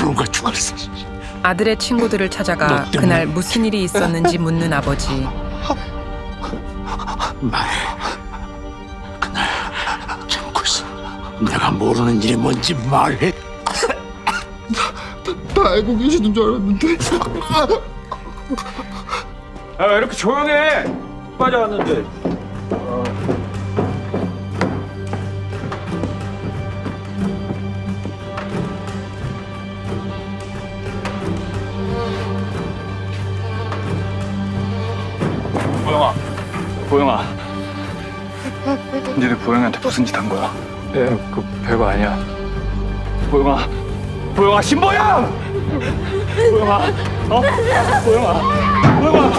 누군가 죽었어. 아들의 친구들을 찾아가 너 때문에. 그날 무슨 일이 있었는지 묻는 아버지. 말해. 그날 참고 있어. 내가 모르는 일이 뭔지 말해. 다 알고 계시는 줄 알았는데. 아, 왜 이렇게 조용해? 빠져왔는데. 보영아, 보영아. 니네 보영이한테 무슨 짓 한 거야? 그 별거 아니야. 보영아, 보영아, 신보영! 보영아, 보영아, 보영아.